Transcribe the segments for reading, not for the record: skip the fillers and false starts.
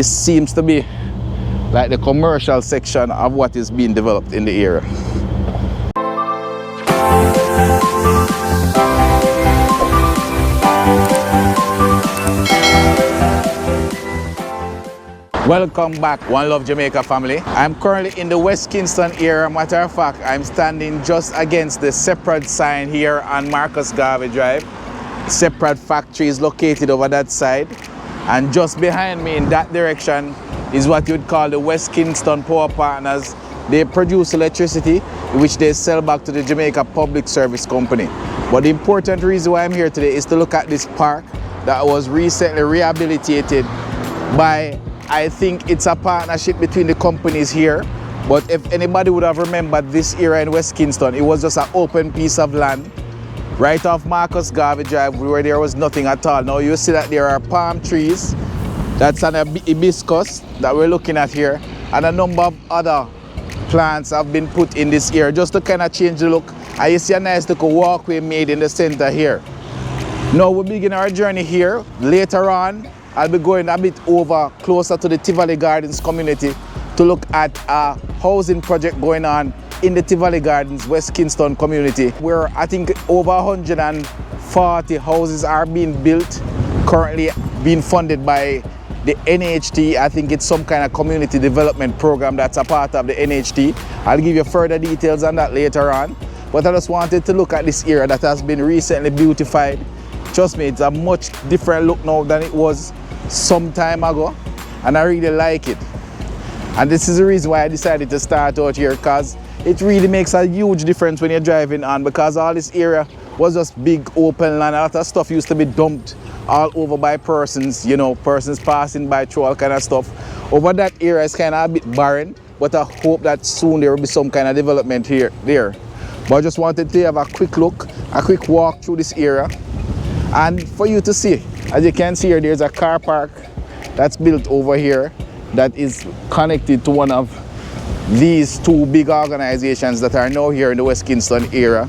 This seems to be like the commercial section of what is being developed in the area. Welcome back, One Love Jamaica family. I'm currently in the West Kingston area. Matter of fact, I'm standing just against the separate sign here on Marcus Garvey Drive. Separate factory is located over that side. And just behind me in that direction is what you would call the West Kingston Power Partners. They produce electricity, which they sell back to the Jamaica Public Service Company. But the important reason why I'm here today is to look at this park that was recently rehabilitated by, I think it's a partnership between the companies here. But if anybody would have remembered this area in West Kingston, it was just an open piece of land right off Marcus Garvey Drive where there was nothing at all. Now you see that there are palm trees. That's an hibiscus that we're looking at here. And a number of other plants have been put in this area just to kind of change the look. And you see a nice little walkway made in the center here. Now we begin our journey here. Later on, I'll be going a bit over closer to the Tivoli Gardens community to look at a housing project going on in the Tivoli Gardens, West Kingston community, where I think over 140 houses are being built, currently being funded by the NHT. I think it's some kind of community development program that's a part of the NHT. I'll give you further details on that later on. But I just wanted to look at this area that has been recently beautified. Trust me, it's a much different look now than it was some time ago, and I really like it. And this is the reason why I decided to start out here, because it really makes a huge difference when you're driving on, because all this area was just big open land. A lot of stuff used to be dumped all over by persons, you know, persons passing by through all kind of stuff. Over that area is kind of a bit barren, but I hope that soon there will be some kind of development there. But I just wanted to have a quick look, a quick walk through this area, and for you to see. As you can see here, there's a car park that's built over here that is connected to one of these two big organizations that are now here in the West Kingston area.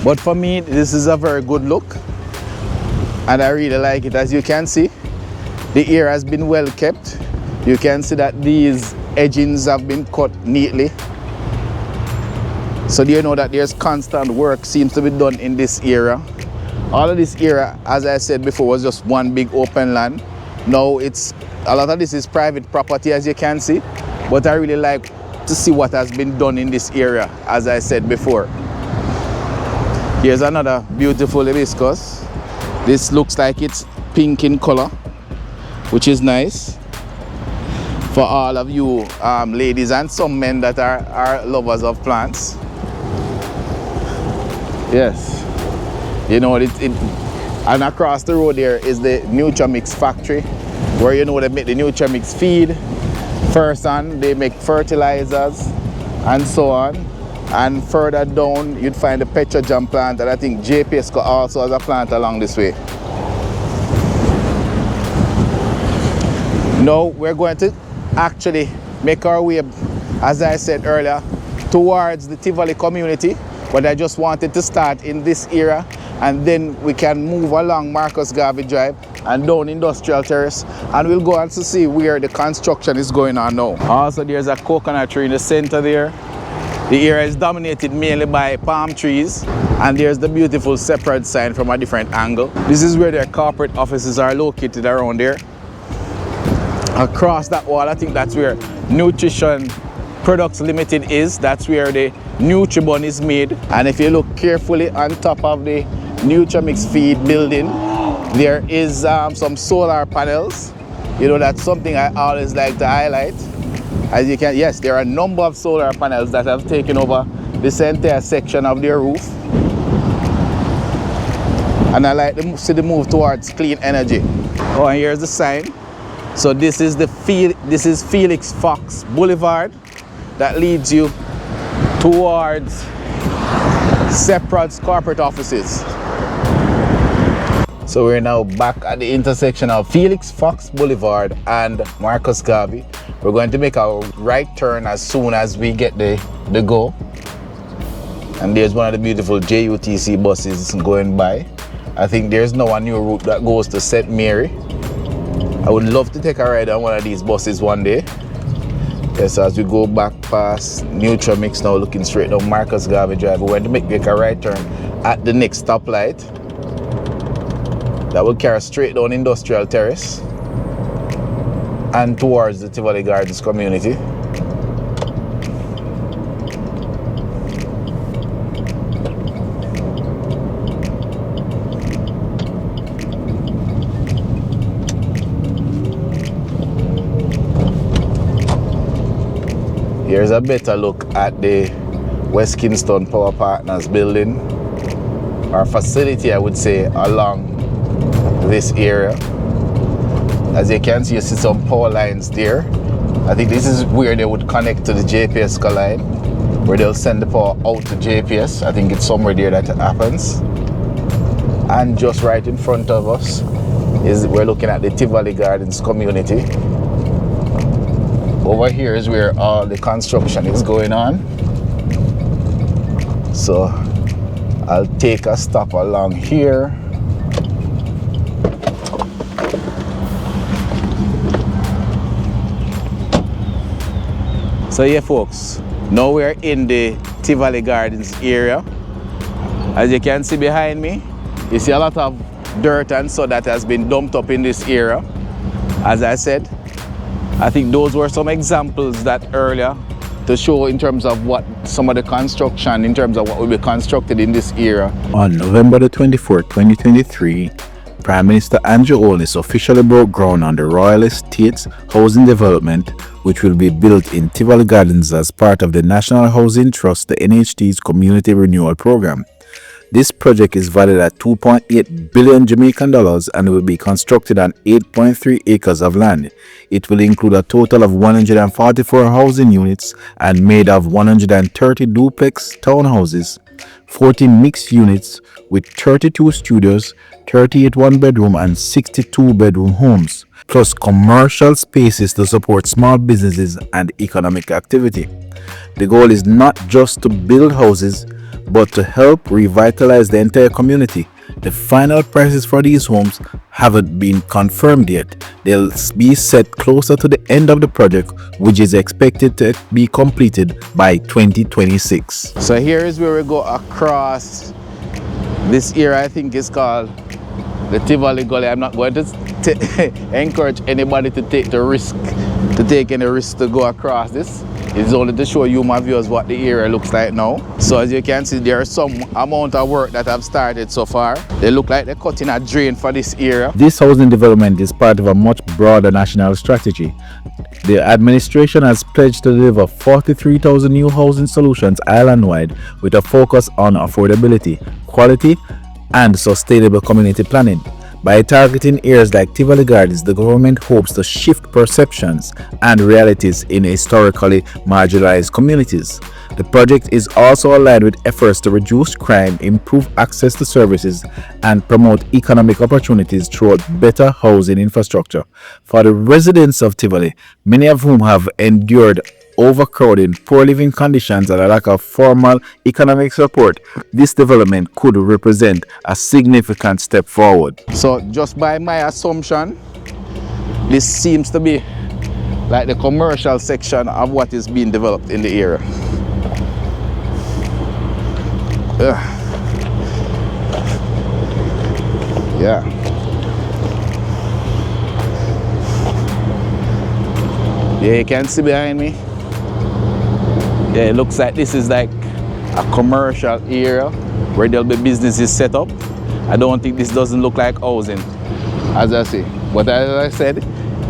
But for me, this is a very good look, and I really like it. As you can see, the area has been well kept. You can see that these edgings have been cut neatly. So you know that there's constant work seems to be done in this area. All of this area, as I said before, was just one big open land. Now a lot of this is private property, as you can see, but I really like to see what has been done in this area, as I said before. Here's another beautiful hibiscus. This looks like it's pink in color, which is nice for all of you ladies and some men that are lovers of plants. Yes, you know, and across the road there is the Nutramix factory, where you know they make the Nutramix feed. First on, they make fertilizers and so on. And further down, you'd find the Petrojam plant, and I think JPSCO also has a plant along this way. Now we're going to actually make our way, as I said earlier, towards the Tivoli community. But I just wanted to start in this area, and then we can move along Marcus Garvey Drive and down Industrial Terrace, and we'll go on to see where the construction is going on now. Also, there's a coconut tree in the center there. The area is dominated mainly by palm trees, and there's the beautiful separate sign from a different angle. This is where their corporate offices are located around there. Across that wall, I think that's where Nutrition Products Limited is. That's where the Nutribun is made. And if you look carefully on top of the Nutramix feed building, there is some solar panels. You know, that's something I always like to highlight. As you can, yes, there are a number of solar panels that have taken over this entire section of their roof. And I like to see the move towards clean energy. Oh, and here's the sign. So this is Felix Fox Boulevard that leads you towards Separat's corporate offices. So we're now back at the intersection of Felix Fox Boulevard and Marcus Garvey. We're going to make our right turn as soon as we get the go. And there's one of the beautiful JUTC buses going by. I think there's now a new route that goes to St. Mary. I would love to take a ride on one of these buses one day. Yes, as we go back past Neutral Mix now, looking straight down Marcus Garvey Drive, we're going to make a right turn at the next stoplight. That will carry us straight down Industrial Terrace and towards the Tivoli Gardens community. Here's a better look at the West Kingston Power Partners building, or facility I would say, along this area. As you can see, you see some power lines there. I think this is where they would connect to the JPS line, where they'll send the power out to JPS. I think it's somewhere there that happens. And just right in front of us is, we're looking at the Tivoli Gardens community. Over here is where all the construction is going on. So I'll take a stop along here. So yeah folks, now we're in the Tivoli Gardens area. As you can see behind me, you see a lot of dirt and so that has been dumped up in this area. As I said, I think those were some examples that earlier to show in terms of what some of the construction, in terms of what will be constructed in this area. On November the 24th, 2023, Prime Minister Andrew Holness officially broke ground on the Royal Estates housing development, which will be built in Tivoli Gardens as part of the National Housing Trust, the NHT's Community Renewal Program. This project is valued at 2.8 billion Jamaican dollars and will be constructed on 8.3 acres of land. It will include a total of 144 housing units and made of 130 duplex townhouses, 40 mixed units with 32 studios, 38 one-bedroom and 62 bedroom homes, plus commercial spaces to support small businesses and economic activity. The goal is not just to build houses, but to help revitalize the entire community. The final prices for these homes haven't been confirmed yet. They'll be set closer to the end of the project, which is expected to be completed by 2026. So here is where we go across this area. I think it's called the Tivoli Gully. I'm not going to encourage anybody to take any risk to go across this. It's only to show you, my viewers, what the area looks like now. So as you can see, there is some amount of work that have started so far. They look like they're cutting a drain for this area. This housing development is part of a much broader national strategy. The administration has pledged to deliver 43,000 new housing solutions island-wide with a focus on affordability, quality, and sustainable community planning. By targeting areas like Tivoli Gardens, the government hopes to shift perceptions and realities in historically marginalized communities. The project is also aligned with efforts to reduce crime, improve access to services, and promote economic opportunities through better housing infrastructure. For the residents of Tivoli, many of whom have endured overcrowding, poor living conditions, and a lack of formal economic support, this development could represent a significant step forward. So just by my assumption, this seems to be like the commercial section of what is being developed in the area. Yeah. Yeah, you can see behind me. Yeah, it looks like this is like a commercial area where there'll be businesses set up. I don't think this doesn't look like housing, as I say. But as I said,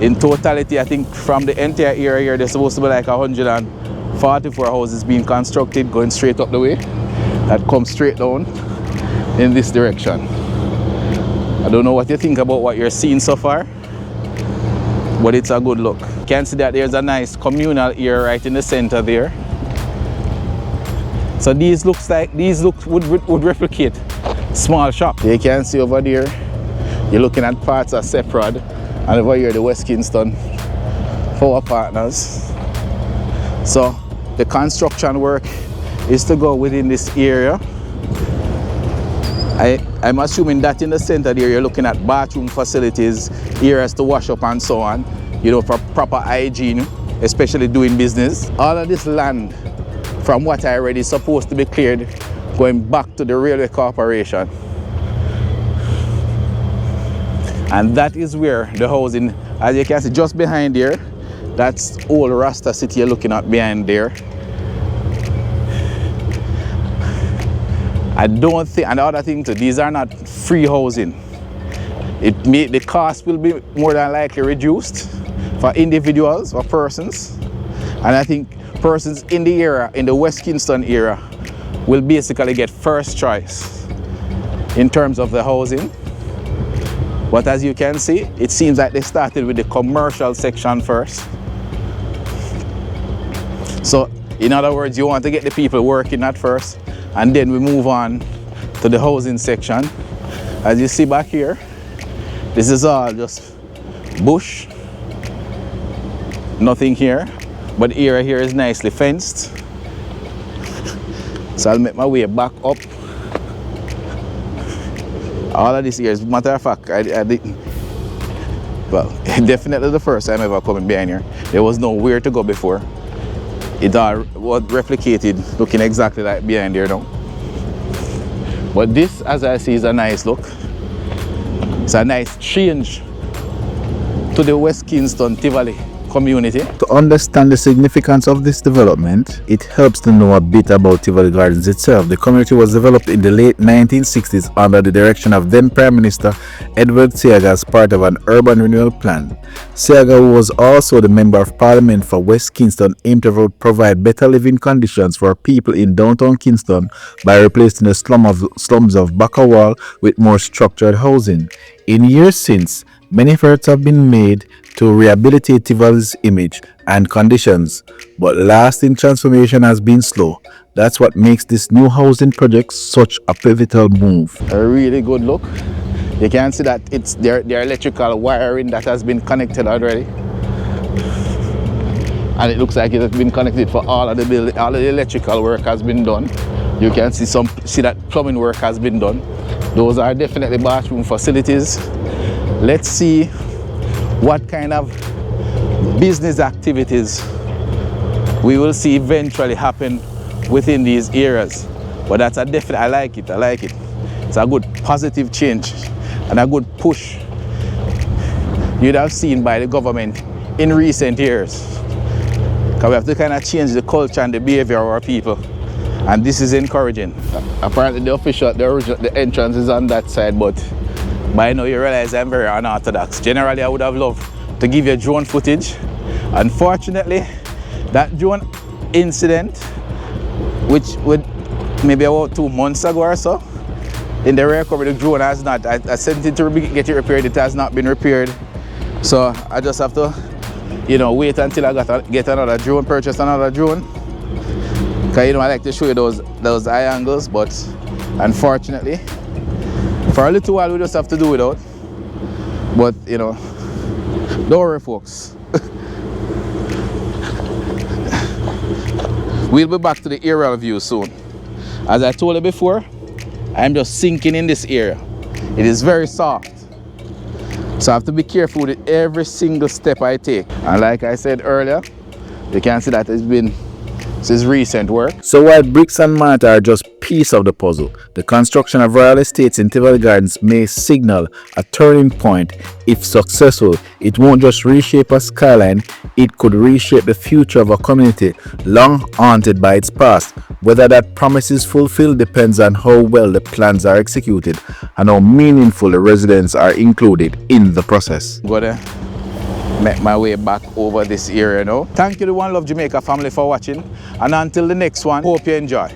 in totality, I think from the entire area here, there's supposed to be like 144 houses being constructed going straight up the way. That comes straight down in this direction. I don't know what you think about what you're seeing so far, but it's a good look. You can see that there's a nice communal area right in the center there. So these would replicate small shop. You can see over there, you're looking at parts of Seprod, and over here the West Kingston Power Partners. So the construction work is to go within this area. I'm assuming that in the center there you're looking at bathroom facilities, areas to wash up and so on, you know, for proper hygiene, especially doing business. All of this land, from what I read, is supposed to be cleared going back to the railway corporation. And that is where the housing, as you can see just behind there, that's old Rasta City you're looking at behind there. I don't think, and the other thing too, these are not free housing. The cost will be more than likely reduced for individuals or persons. And I think persons in the area, in the West Kingston area, will basically get first choice in terms of the housing. But as you can see, it seems like they started with the commercial section first. So in other words, you want to get the people working at first, and then we move on to the housing section. As you see back here, this is all just bush, nothing here, but the area here is nicely fenced. So I'll make my way back up. All of this here, as a matter of fact, well, definitely the first time ever coming behind here. There was nowhere to go before. It all was replicated, looking exactly like behind there now. But this, as I see, is a nice look. It's a nice change to the West Kingston Tivoli community. To understand the significance of this development, it helps to know a bit about Tivoli Gardens itself. The community was developed in the late 1960s under the direction of then Prime Minister Edward Seaga as part of an urban renewal plan. Seaga, who was also the Member of Parliament for West Kingston, aimed to provide better living conditions for people in downtown Kingston by replacing the slums of Bakawal with more structured housing. In years since, many efforts have been made to rehabilitate Tivoli's image and conditions, but lasting transformation has been slow. That's what makes this new housing project such a pivotal move. A really good look. You can see that it's their electrical wiring that has been connected already. And it looks like it has been connected for all of the building, all of the electrical work has been done. You can see that plumbing work has been done. Those are definitely bathroom facilities. Let's see what kind of business activities we will see eventually happen within these areas. But that's a definite, I like it. It's a good positive change and a good push you'd have seen by the government in recent years. Because we have to kind of change the culture and the behavior of our people. And this is encouraging. Apparently the entrance is on that side, but by now you realize I'm very unorthodox. Generally, I would have loved to give you drone footage. Unfortunately, that drone incident, which would maybe about 2 months ago or so, in the recovery, the drone has not. I sent it to get it repaired. It has not been repaired. So I just have to, you know, wait until I get another drone, purchase another drone. Because, you know, I like to show you those eye angles, but unfortunately, for a little while we just have to do without. But, you know, don't worry, folks. We'll be back to the aerial view soon. As I told you before, I'm just sinking in this area. It is very soft. So I have to be careful with every single step I take. And like I said earlier, you can see that this is recent work. So while bricks and mortar are just piece of the puzzle, the construction of royal estates in Tivoli Gardens may signal a turning point. If successful, it won't just reshape a skyline, it could reshape the future of a community long haunted by its past. Whether that promise is fulfilled depends on how well the plans are executed and how meaningful the residents are included in the process. Gonna make my way back over this area now. Thank you to One Love Jamaica family for watching, and until the next one, hope you enjoy.